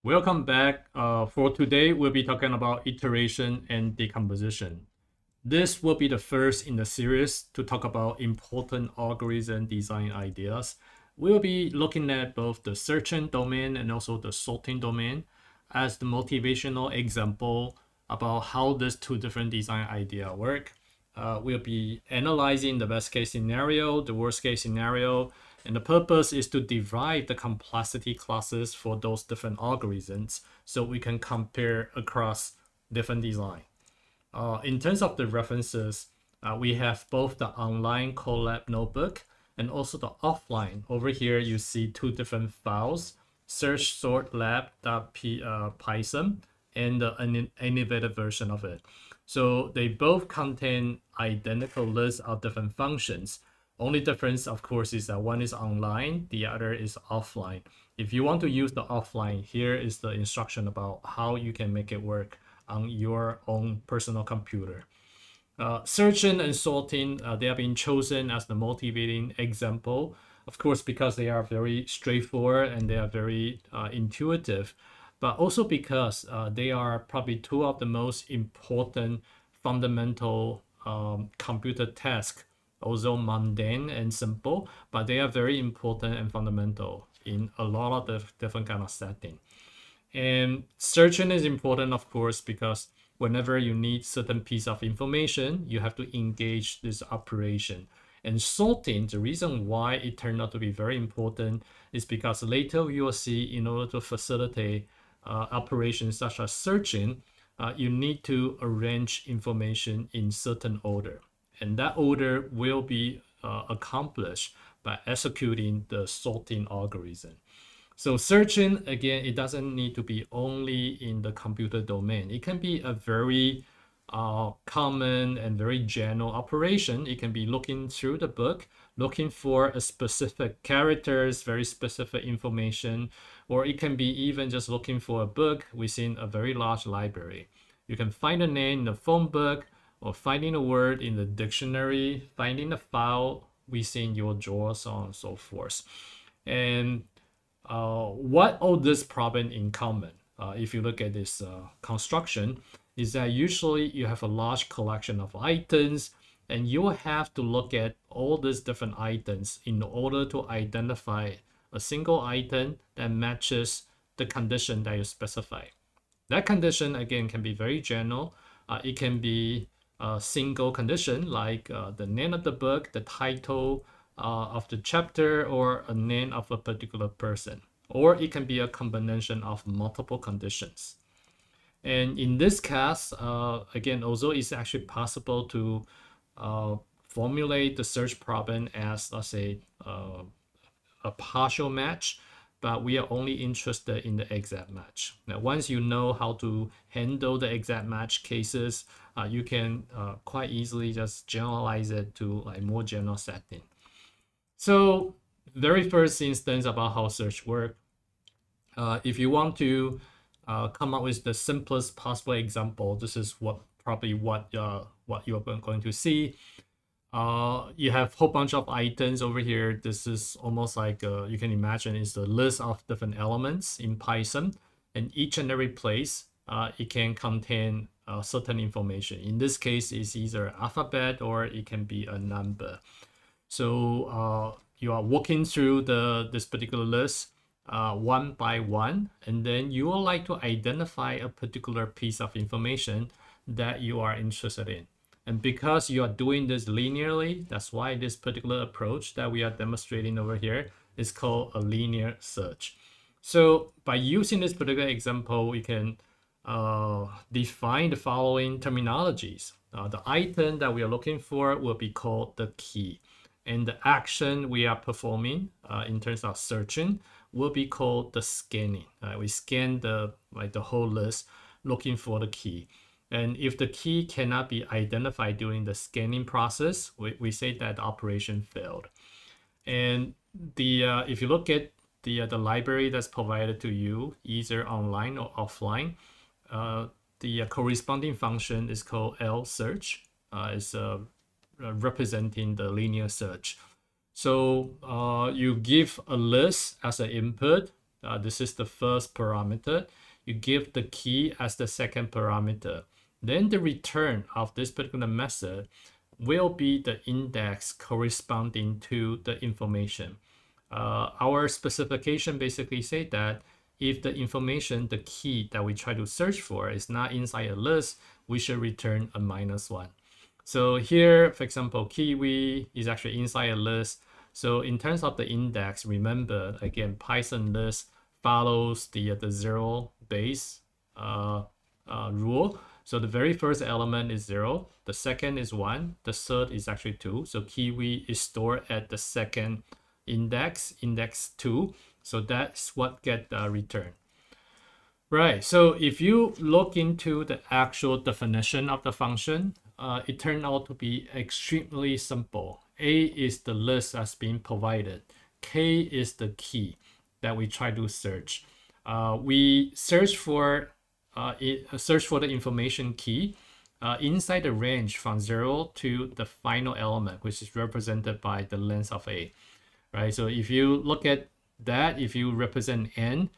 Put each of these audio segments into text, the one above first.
Welcome back. For today, we'll be talking about iteration and decomposition. This will be the first in the series to talk about important algorithm design ideas. We'll be looking at both the searching domain and also the sorting domain as the motivational example about how these two different design ideas work. We'll be analyzing the best case scenario, the worst case scenario, and the purpose is to divide the complexity classes for those different algorithms so we can compare across different design. In terms of the references, we have both the online Colab notebook and also the offline. Over here, you see two different files, search sort lab.python and an innovative version of it. So they both contain identical lists of different functions. Only difference, of course, is that one is online, the other is offline. If you want to use the offline, here is the instruction about how you can make it work on your own personal computer. Searching and sorting, they have been chosen as the motivating example, of course, because they are very straightforward and they are very intuitive, but also because they are probably two of the most important fundamental computer tasks, although mundane and simple, but they are very important and fundamental in a lot of the different kind of setting. And searching is important, of course, because whenever you need certain piece of information, you have to engage this operation. And sorting, the reason why it turned out to be very important is because later you will see, in order to facilitate operations such as searching, you need to arrange information in certain order. And that order will be accomplished by executing the sorting algorithm. So searching, again, it doesn't need to be only in the computer domain. It can be a very common and very general operation. It can be looking through the book, looking for a specific characters, very specific information, or it can be even just looking for a book within a very large library. You can find a name in the phone book, or finding a word in the dictionary, finding a file within your drawer, so on and so forth. And what all this problem in common, if you look at this construction, is that usually you have a large collection of items and you will have to look at all these different items in order to identify a single item that matches the condition that you specify. That condition, again, can be very general. It can be a single condition like the name of the book, the title of the chapter, or a name of a particular person. Or it can be a combination of multiple conditions. And in this case, again, although it's actually possible to formulate the search problem as, let's say, a partial match, but we are only interested in the exact match. Now, once you know how to handle the exact match cases, you can quite easily just generalize it to like more general setting. So very first instance about how search work. If you want to come up with the simplest possible example, this is probably what you're going to see. You have a whole bunch of items over here. This is almost like you can imagine is a list of different elements in Python, and each and every place it can contain certain information. In this case, it's either alphabet or it can be a number. So you are walking through this particular list one by one, and then you would like to identify a particular piece of information that you are interested in. And because you are doing this linearly, that's why this particular approach that we are demonstrating over here is called a linear search. So by using this particular example, we can define the following terminologies. The item that we are looking for will be called the key. And the action we are performing in terms of searching will be called the scanning. We scan the whole list looking for the key. And if the key cannot be identified during the scanning process, we say that the operation failed. And if you look at the library that's provided to you, either online or offline, the corresponding function is called lSearch. It's representing the linear search. So you give a list as an input, This is the first parameter. You give the key as the second parameter. Then the return of this particular method will be the index corresponding to the information. Our specification basically say that if the information, the key that we try to search for is not inside a list, we should return a -1. So here, for example, kiwi is actually inside a list. So in terms of the index, remember, again, Python list follows the 0 base rule. So the very first element is 0, the second is 1, the third is actually 2. So kiwi is stored at the second index 2. So that's what get returned. Right, so if you look into the actual definition of the function, it turned out to be extremely simple. A is the list that's being provided. K is the key that we try to search. We search for the information key inside the range from 0 to the final element, which is represented by the length of A. Right, so if you look at that, if you represent n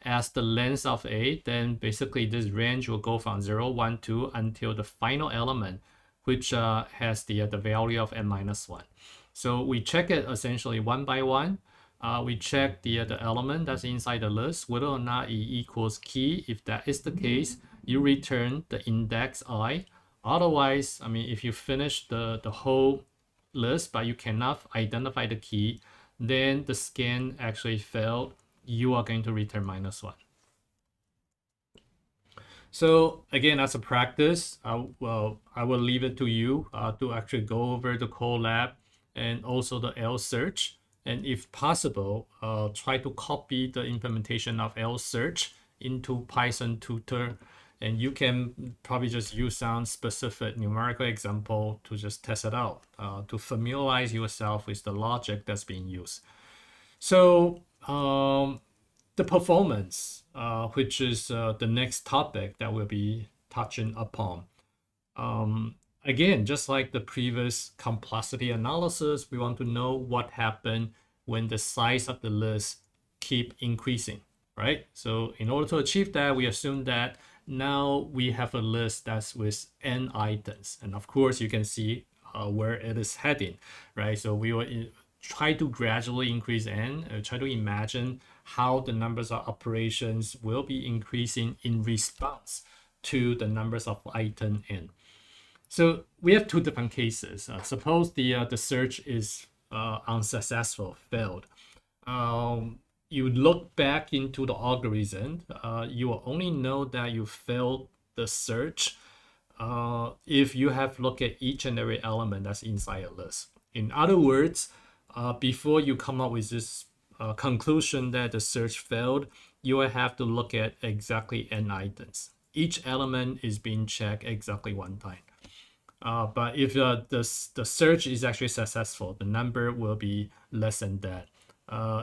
as the length of A, then basically this range will go from 0, 1, 2 until the final element, which has the value of n-1. So we check it essentially one by one. We check the element that's inside the list, whether or not it equals key. If that is the case, you return the index I. Otherwise, I mean, if you finish the whole list, but you cannot identify the key, then the scan actually failed. You are going to return -1. So again, as a practice, well, I will leave it to you to actually go over the Colab and also the bSearch. And if possible, try to copy the implementation of bSearch into Python tutor. And you can probably just use some specific numerical example to just test it out, to familiarize yourself with the logic that's being used. So the performance, which is the next topic that we'll be touching upon. Again, just like the previous complexity analysis, we want to know what happened when the size of the list keep increasing, right? So in order to achieve that, we assume that now we have a list that's with n items. And of course, you can see where it is heading, right? So we will try to gradually increase n, try to imagine how the numbers of operations will be increasing in response to the numbers of item n. So we have two different cases. Suppose the search is unsuccessful, failed. You look back into the algorithm, you will only know that you failed the search if you have looked at each and every element that's inside a list. In other words, before you come up with this conclusion that the search failed, you will have to look at exactly n items. Each element is being checked exactly one time. But if the search is actually successful, the number will be less than that.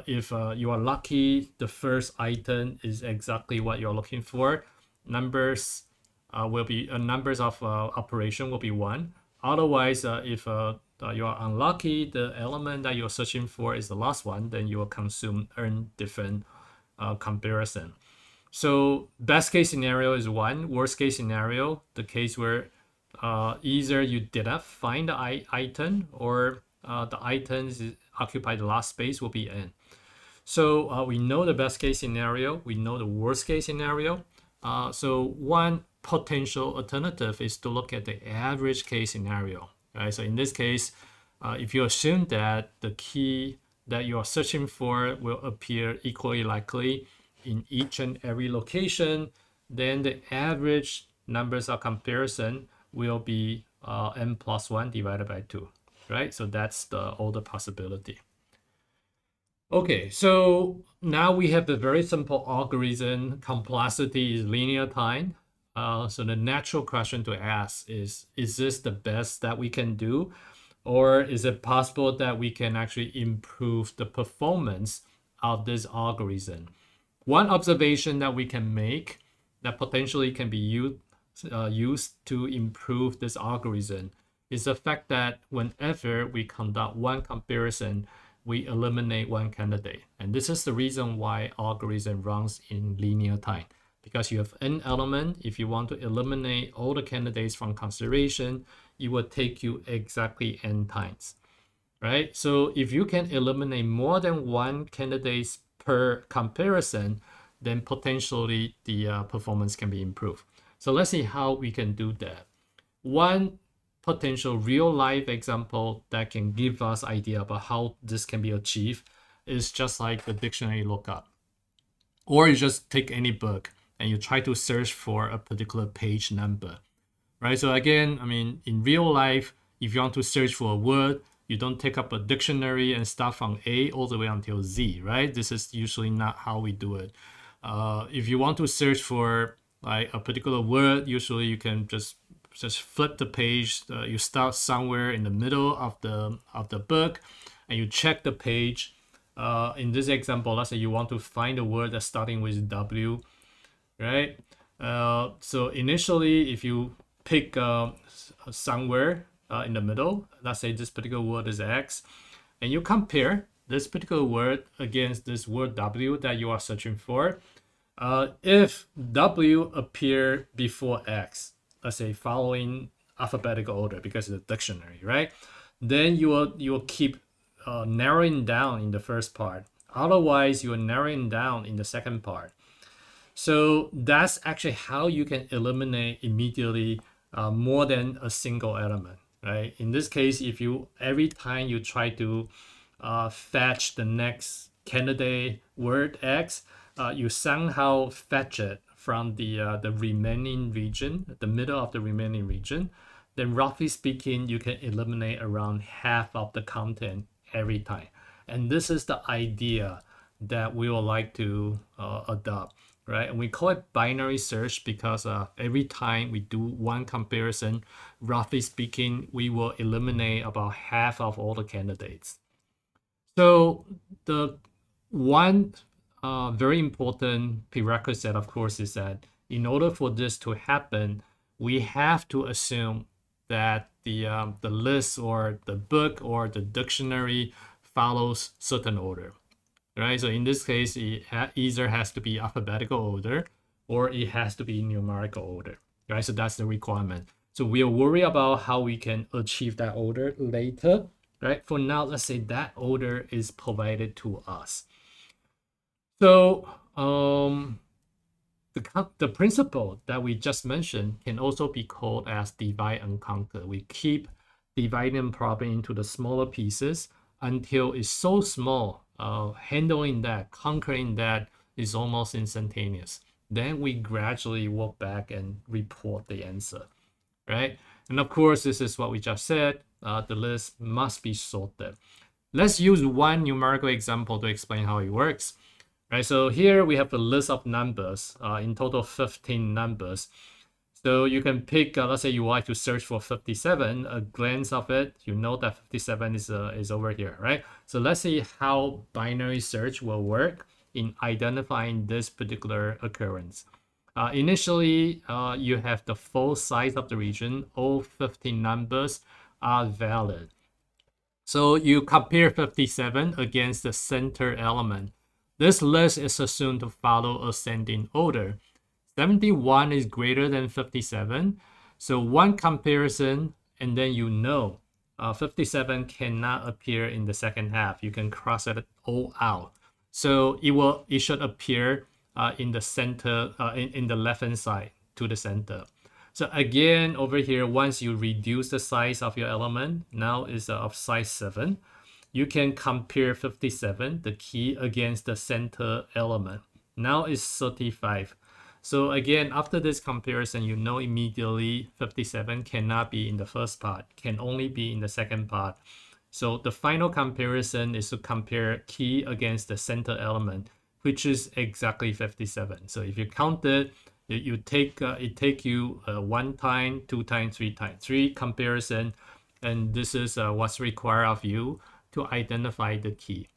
If you are lucky, the first item is exactly what you're looking for. Numbers will be numbers of operation will be 1. Otherwise, if you are unlucky, the element that you're searching for is the last one, then you will earn different comparison. So best case scenario is 1. Worst case scenario, the case where either you did not find the item or the items occupy the last space will be n. So we know the best case scenario, we know the worst case scenario. So one potential alternative is to look at the average case scenario. Right? So in this case, if you assume that the key that you are searching for will appear equally likely in each and every location, then the average numbers of comparison will be n+1 divided by 2, right? So that's the older possibility. Okay, so now we have the very simple algorithm. Complexity is linear time. So the natural question to ask is this the best that we can do? Or is it possible that we can actually improve the performance of this algorithm? One observation that we can make that potentially can be used to improve this algorithm is the fact that whenever we conduct one comparison, we eliminate one candidate. And this is the reason why algorithm runs in linear time. Because you have n element, if you want to eliminate all the candidates from consideration, it will take you exactly n times, right? So if you can eliminate more than one candidate per comparison, then potentially the performance can be improved. So let's see how we can do that. One potential real-life example that can give us idea about how this can be achieved is just like the dictionary lookup. Or you just take any book and you try to search for a particular page number, right? So again, I mean, in real life, if you want to search for a word, you don't take up a dictionary and start from A all the way until Z, right? This is usually not how we do it. If you want to search for like a particular word, usually you can just flip the page. You start somewhere in the middle of the book, and you check the page. In this example, let's say you want to find a word that's starting with W, right? So initially, if you pick somewhere in the middle, let's say this particular word is X, and you compare this particular word against this word W that you are searching for. If W appear before X, let's say following alphabetical order because it's a dictionary, right? Then you will keep narrowing down in the first part. Otherwise, you are narrowing down in the second part. So that's actually how you can eliminate immediately more than a single element, right? In this case, if you every time you try to fetch the next candidate word X, you somehow fetch it from the remaining region, the middle of the remaining region, then roughly speaking, you can eliminate around half of the content every time. And this is the idea that we would like to adopt, right? And we call it binary search because every time we do one comparison, roughly speaking, we will eliminate about half of all the candidates. So the one very important prerequisite, of course, is that in order for this to happen, we have to assume that the list or the book or the dictionary follows certain order, right? So in this case, it either has to be alphabetical order or it has to be numerical order, right? So that's the requirement. So we'll worry about how we can achieve that order later, right? For now, let's say that order is provided to us. So the principle that we just mentioned can also be called as divide and conquer. We keep dividing the problem into the smaller pieces until it's so small, handling that, conquering that is almost instantaneous. Then we gradually walk back and report the answer, right? And of course, this is what we just said. The list must be sorted. Let's use one numerical example to explain how it works. Right, so here we have a list of numbers, in total 15 numbers. So you can pick, let's say you like to search for 57, a glance of it, you know that 57 is over here, right? So let's see how binary search will work in identifying this particular occurrence. Initially, you have the full size of the region, all 15 numbers are valid. So you compare 57 against the center element. This list is assumed to follow ascending order. 71 is greater than 57. So one comparison, and then you know 57 cannot appear in the second half. You can cross it all out. So it should appear in the center, in the left-hand side to the center. So again, over here, once you reduce the size of your element, now is of size 7. You can compare 57, the key, against the center element. Now it's 35. So again, after this comparison, you know immediately 57 cannot be in the first part, can only be in the second part. So the final comparison is to compare key against the center element, which is exactly 57. So if you count it, it take you 1 time, 2 times, 3 times, 3 comparison, and this is what's required of you to identify the key.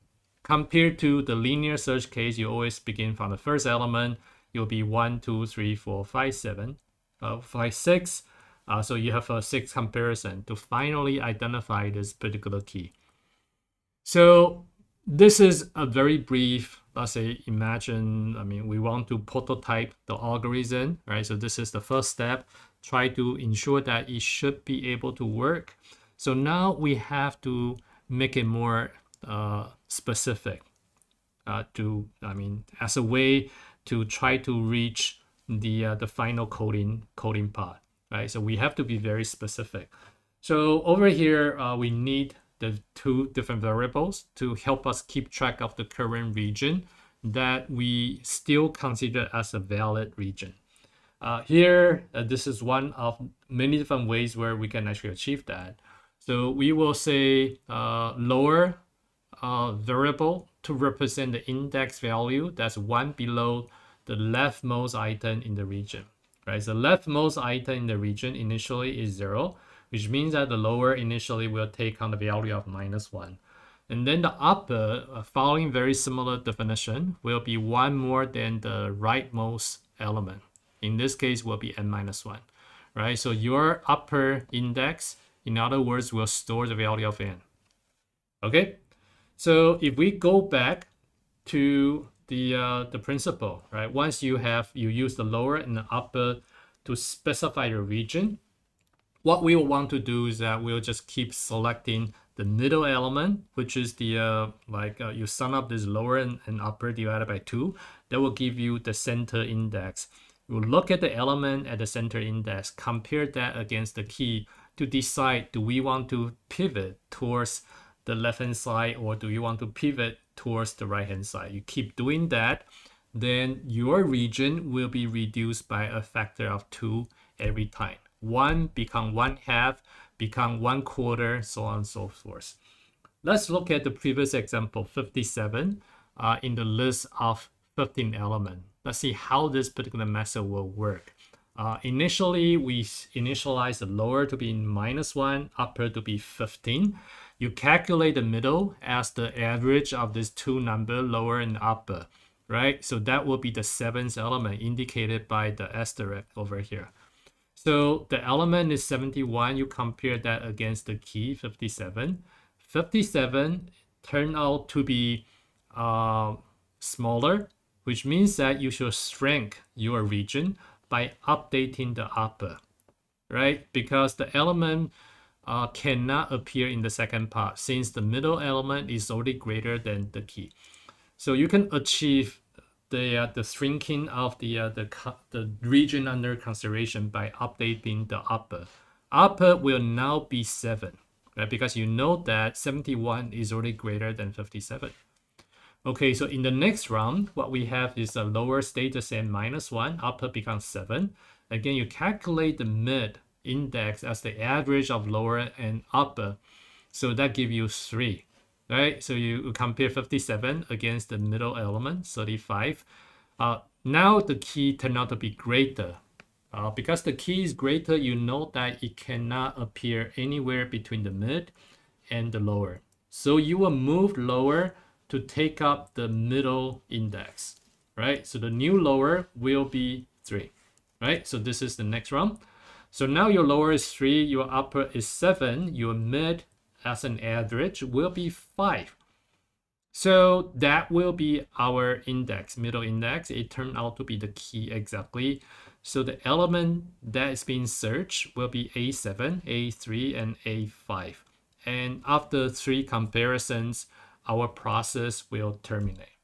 Compared to the linear search case, you always begin from the first element. You'll be 1, 2, 3, 4, 5, 7, 5, 6. So you have a 6 comparison to finally identify this particular key. So This is a very brief, let's say, imagine, we want to prototype the algorithm, right? So this is the first step. Try to ensure that it should be able to work. So now we have to make it more specific as a way to try to reach the final coding part, right? So we have to be very specific. So over here, we need the two different variables to help us keep track of the current region that we still consider as a valid region. This is one of many different ways where we can actually achieve that. So we will say lower variable to represent the index value that's one below the leftmost item in the region, right? So leftmost item in the region initially is 0, which means that the lower initially will take on the value of -1. And then the upper, following very similar definition, will be one more than the rightmost element. In this case, will be n-1, right? So your upper index, in other words, will store the value of n. Okay, so if we go back to the principle, right? Once you use the lower and the upper to specify the region, what we will want to do is that we'll just keep selecting the middle element, which is the you sum up this lower and upper divided by 2. That will give you the center index. We'll look at the element at the center index, compare that against the key to decide, do we want to pivot towards the left-hand side or do you want to pivot towards the right-hand side? You keep doing that, then your region will be reduced by a factor of 2 every time. 1 become 1/2, become 1/4, so on and so forth. Let's look at the previous example, 57, in the list of 15 elements. Let's see how this particular method will work. Initially, we initialize the lower to be -1, upper to be 15. You calculate the middle as the average of these two numbers, lower and upper, right? So that will be the 7th element indicated by the asterisk over here. So the element is 71. You compare that against the key 57. 57 turned out to be smaller, which means that you should shrink your region by updating the upper, right? Because the element cannot appear in the second part since the middle element is already greater than the key. So you can achieve the shrinking of the region under consideration by updating the upper. Upper will now be 7, right? Because you know that 71 is already greater than 57. Okay, so in the next round, what we have is a lower stays the same, -1, upper becomes 7. Again, you calculate the mid index as the average of lower and upper. So that gives you 3. Right, so you compare 57 against the middle element, 35. Now the key turned out to be greater. Because the key is greater, you know that it cannot appear anywhere between the mid and the lower. So you will move lower to take up the middle index, right? So the new lower will be 3, right? So this is the next round. So now your lower is 3, your upper is 7, your mid as an average will be 5. So that will be our index, middle index. It turned out to be the key exactly. So the element that is being searched will be A7, A3, and A5. And after 3 comparisons, our process will terminate.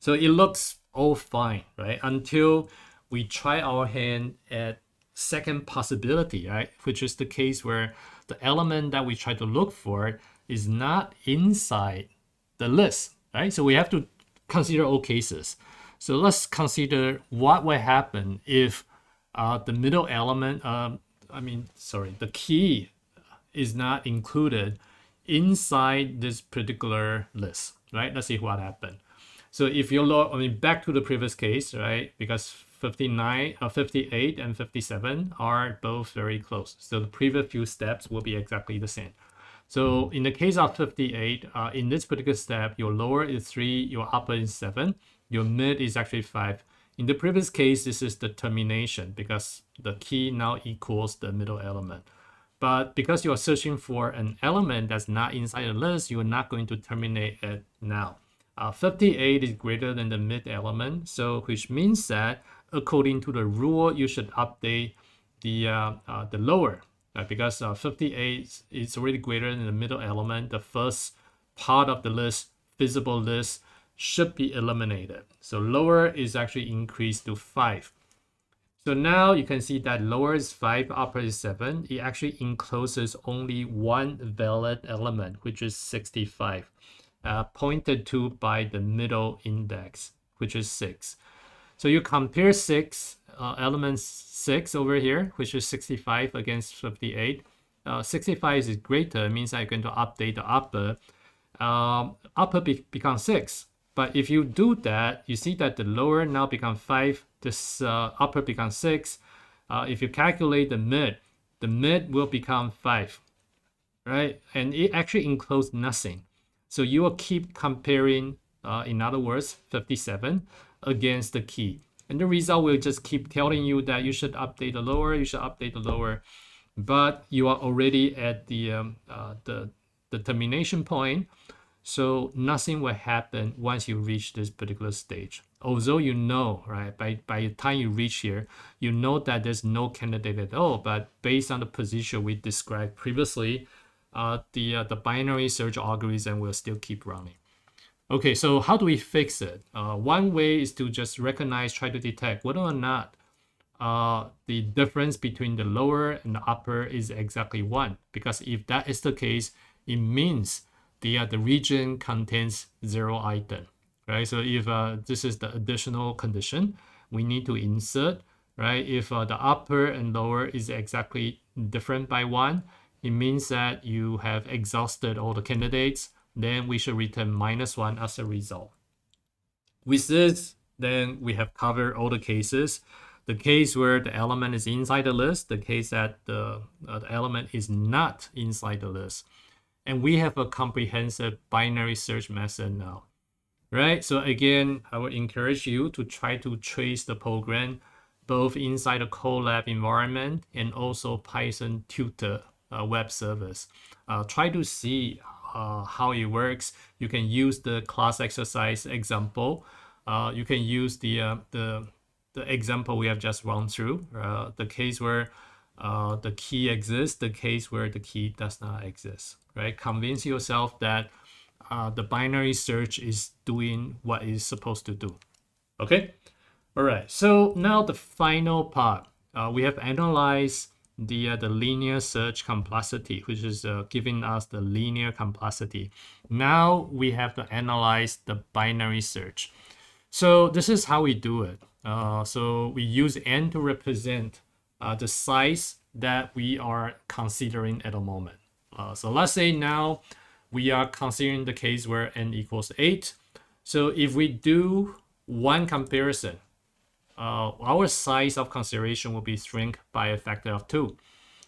So it looks all fine, right? Until we try our hand at second possibility, right? Which is the case where the element that we try to look for is not inside the list, right? So we have to consider all cases. So let's consider what will happen if the middle element, the key is not included inside this particular list, right? Let's see what happened. So if you look, back to the previous case, right? Because 58 and 57 are both very close. So the previous few steps will be exactly the same. So in the case of 58, in this particular step, your lower is 3, your upper is 7, your mid is actually 5. In the previous case, this is the termination because the key now equals the middle element. But because you are searching for an element that's not inside the list, you are not going to terminate it now. 58 is greater than the mid element, so which means that according to the rule, you should update the lower, right? Because 58 is already greater than the middle element. The first part of the list, visible list, should be eliminated. So lower is actually increased to 5. So now you can see that lower is 5, upper is 7. It actually encloses only one valid element, which is 65, pointed to by the middle index, which is 6. So you compare 6, element 6 over here, which is 65 against 58. 65 is greater, it means I'm going to update the upper. Upper becomes 6. But if you do that, you see that the lower now becomes 5, this upper becomes 6. If you calculate the mid will become 5, right? And it actually includes nothing. So you will keep comparing, in other words, 57 against the key. And the result will just keep telling you that you should update the lower, you should update the lower. But you are already at the termination point. So nothing will happen once you reach this particular stage. Although you know, right, by the time you reach here, you know that there's no candidate at all. But based on the position we described previously, the binary search algorithm will still keep running. Okay, so how do we fix it? One way is to just recognize, try to detect whether or not the difference between the lower and the upper is exactly 1. Because if that is the case, it means the region contains 0 item, right? So if this is the additional condition, we need to insert, right? If the upper and lower is exactly different by 1, it means that you have exhausted all the candidates. Then we should return -1 as a result. With this, then we have covered all the cases. The case where the element is inside the list, the case that the element is not inside the list. And we have a comprehensive binary search method now, right? So again, I would encourage you to try to trace the program both inside the Colab environment and also Python tutor web service. Try to see how it works. You can use the class exercise example. You can use the example we have just run through, the case where the key exists, the case where the key does not exist, right? Convince yourself that the binary search is doing what it's supposed to do. Okay, all right. So now the final part, we have analyzed the linear search complexity, which is giving us the linear complexity. Now we have to analyze the binary search. So this is how we do it. So we use n to represent the size that we are considering at the moment. So let's say now we are considering the case where n equals 8. So if we do one comparison, our size of consideration will be shrink by a factor of 2.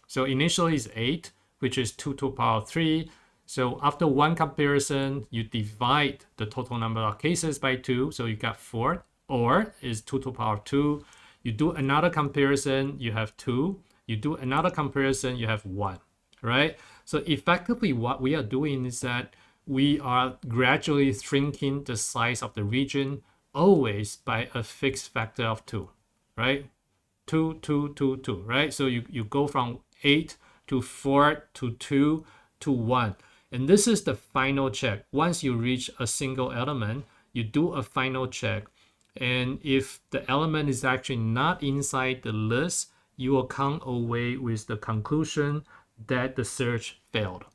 So initially it's 8, which is 2 to the power 3. So after one comparison, you divide the total number of cases by 2, so you got 4, or is 2 to the power 2. You do another comparison, you have 2. You do another comparison, you have 1, right? So effectively what we are doing is that we are gradually shrinking the size of the region always by a fixed factor of 2, right? 2, 2, 2, 2, right? So you go from 8 to 4 to 2 to 1. And this is the final check. Once you reach a single element, you do a final check. And if the element is actually not inside the list, you will come away with the conclusion that the search failed.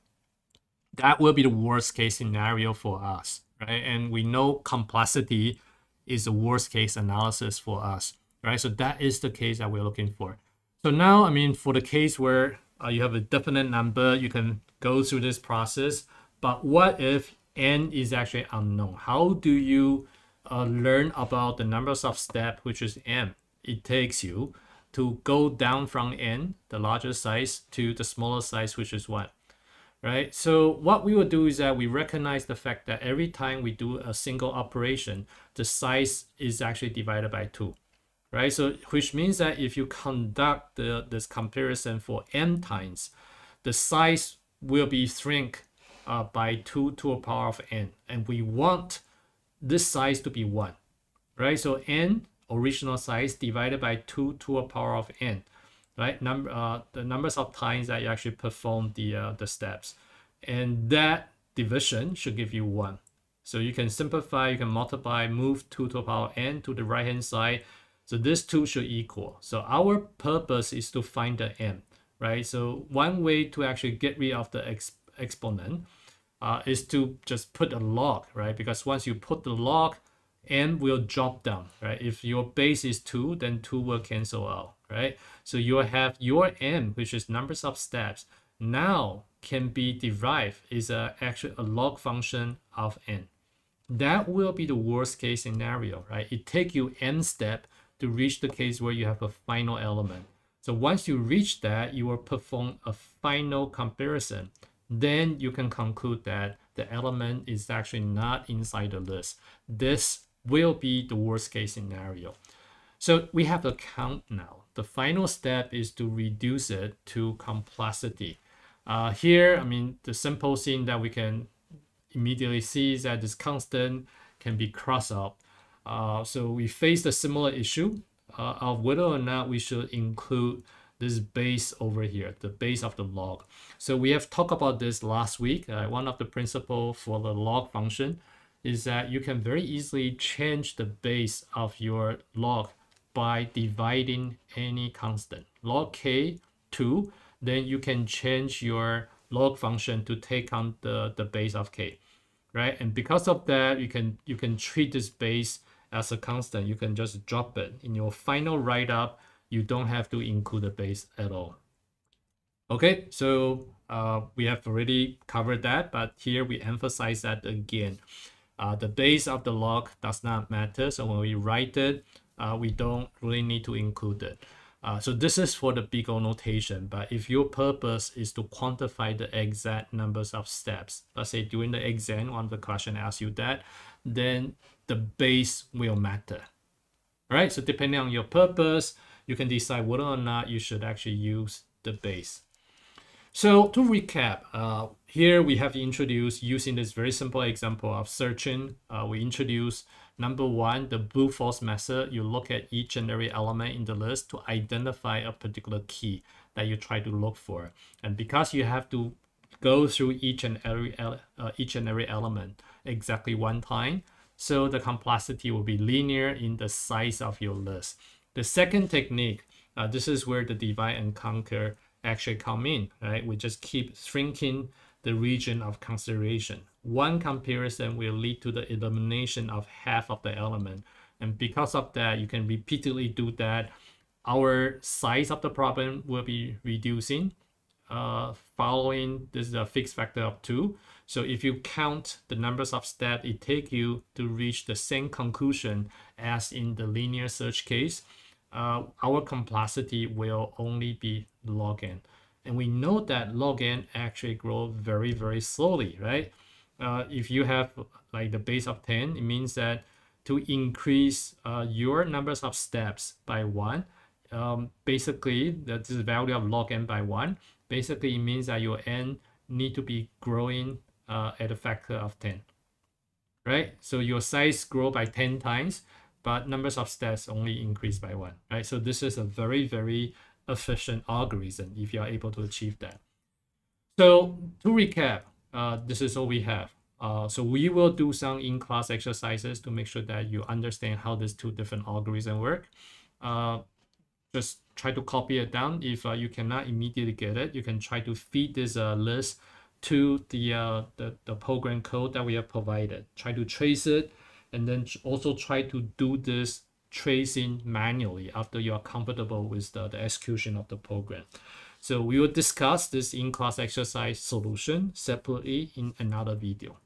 That will be the worst case scenario for us, right? And we know complexity is the worst case analysis for us, right? So that is the case that we're looking for. So now, I mean, for the case where you have a definite number, you can go through this process. But what if n is actually unknown? How do you learn about the numbers of steps, which is n, it takes you to go down from n, the larger size, to the smaller size, which is 1, right? So what we will do is that we recognize the fact that every time we do a single operation, the size is actually divided by 2, right? So which means that if you conduct this comparison for n times, the size will be shrink by 2 to the power of n, and we want this size to be 1, right? So n, original size, divided by 2 to the power of n, right? The numbers of times that you actually perform the steps, and that division should give you 1. So you can simplify, you can multiply, move 2 to the power n to the right hand side. So this 2 should equal. So our purpose is to find the n, right? So one way to actually get rid of the exponent is to just put a log, right? Because once you put the log, n will drop down, right? If your base is 2, then 2 will cancel out, right? So you have your n, which is numbers of steps, now can be derived is actually a log function of n. That will be the worst case scenario, right? It takes you n step to reach the case where you have a final element. So once you reach that, you will perform a final comparison. Then you can conclude that the element is actually not inside the list. This will be the worst case scenario. So we have a count now. The final step is to reduce it to complexity. Here, I mean, the simple thing that we can immediately see is that this constant can be crossed out. So we faced a similar issue of whether or not we should include this base over here, the base of the log. So we have talked about this last week. One of the principles for the log function is that you can very easily change the base of your log by dividing any constant. Log k 2, then you can change your log function to take on the base of k, right? And because of that, you can treat this base as a constant. You can just drop it. In your final write-up, you don't have to include the base at all. Okay, so we have already covered that, but here we emphasize that again. The base of the log does not matter, so when we write it, we don't really need to include it. So this is for the big O notation, but if your purpose is to quantify the exact numbers of steps, let's say during the exam, one of the question asks you that, then the base will matter. All right, so depending on your purpose, you can decide whether or not you should actually use the base. So to recap, here we have introduced, using this very simple example of searching, we introduce number 1, the brute force method. You look at each and every element in the list to identify a particular key that you try to look for. And because you have to go through each and every element exactly one time, so the complexity will be linear in the size of your list. The second technique, this is where the divide and conquer actually come in, right? We just keep shrinking the region of consideration. One comparison will lead to the elimination of half of the element. And because of that, you can repeatedly do that. Our size of the problem will be reducing following this fixed factor of 2. So if you count the numbers of steps it takes you to reach the same conclusion as in the linear search case, our complexity will only be log n. And we know that log n actually grows very, very slowly, right? If you have like the base of 10, it means that to increase your numbers of steps by 1, basically that's the value of log n by 1. Basically, it means that your n need to be growing at a factor of 10, right? So your size grow by 10 times, but numbers of steps only increase by 1, right? So this is a very, very efficient algorithm if you are able to achieve that. So to recap, this is all we have. So we will do some in-class exercises to make sure that you understand how these two different algorithms work. Just try to copy it down. If you cannot immediately get it, you can try to feed this list to the program code that we have provided. Try to trace it, and then also try to do this tracing manually after you are comfortable with the execution of the program. So we will discuss this in-class exercise solution separately in another video.